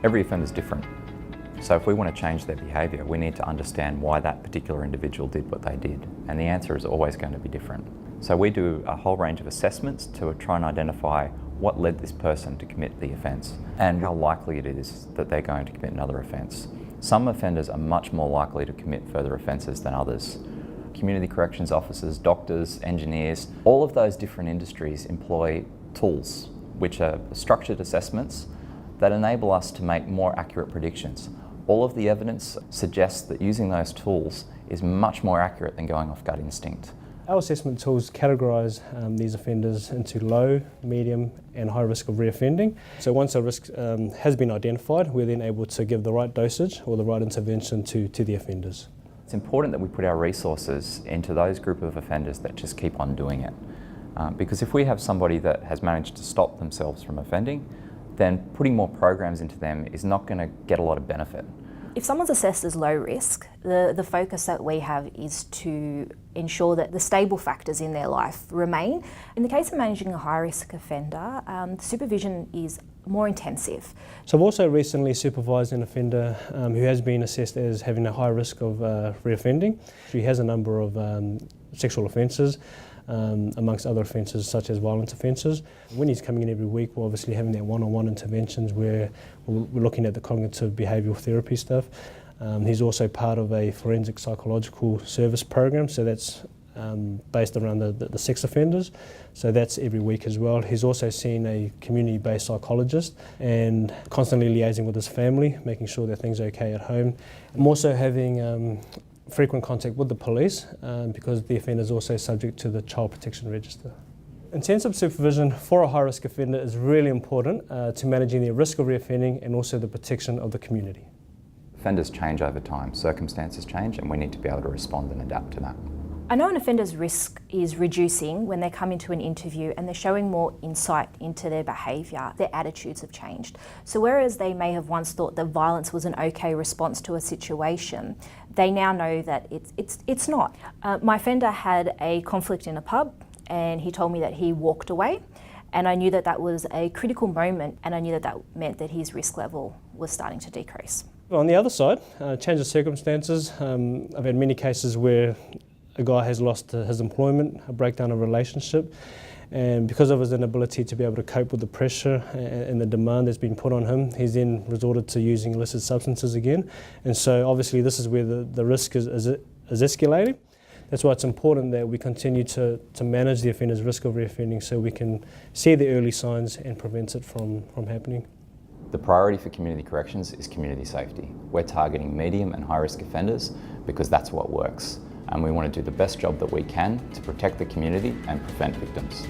Every offender is different. So if we want to change their behaviour, we need to understand why that particular individual did what they did. And the answer is always going to be different. So we do a whole range of assessments to try and identify what led this person to commit the offence and how likely it is that they're going to commit another offence. Some offenders are much more likely to commit further offences than others. Community corrections officers, doctors, engineers, all of those different industries employ tools, which are structured assessments that enable us to make more accurate predictions. All of the evidence suggests that using those tools is much more accurate than going off gut instinct. Our assessment tools categorise these offenders into low, medium and high risk of reoffending. So once a risk has been identified, we're then able to give the right dosage or the right intervention to the offenders. It's important that we put our resources into those group of offenders that just keep on doing it. Because if we have somebody that has managed to stop themselves from offending, then putting more programs into them is not going to get a lot of benefit. If someone's assessed as low risk, the focus that we have is to ensure that the stable factors in their life remain. In the case of managing a high-risk offender, supervision is more intensive. So I've also recently supervised an offender who has been assessed as having a high risk of reoffending. She has a number of sexual offences, amongst other offences such as violence offences. When he's coming in every week, we're obviously having that one-on-one interventions where we're looking at the cognitive behavioural therapy stuff. He's also part of a forensic psychological service program, so that's based around the sex offenders, so that's every week as well. He's also seen a community-based psychologist and constantly liaising with his family, making sure that things are okay at home. I'm also having frequent contact with the police because the offender is also subject to the Child Protection Register. Intensive supervision for a high-risk offender is really important to managing the risk of reoffending and also the protection of the community. Offenders change over time, circumstances change, and we need to be able to respond and adapt to that. I know an offender's risk is reducing when they come into an interview and they're showing more insight into their behaviour. Their attitudes have changed. So whereas they may have once thought that violence was an okay response to a situation, they now know that it's not. My offender had a conflict in a pub and he told me that he walked away, and I knew that that was a critical moment, and I knew that that meant that his risk level was starting to decrease. On the other side, change of circumstances. I've had many cases where a guy has lost his employment, a breakdown of relationship, and because of his inability to be able to cope with the pressure and the demand that's been put on him, he's then resorted to using illicit substances again. And so obviously this is where the risk is escalating. That's why it's important that we continue to manage the offender's risk of reoffending so we can see the early signs and prevent it from happening. The priority for community corrections is community safety. We're targeting medium and high-risk offenders because that's what works. And we want to do the best job that we can to protect the community and prevent victims.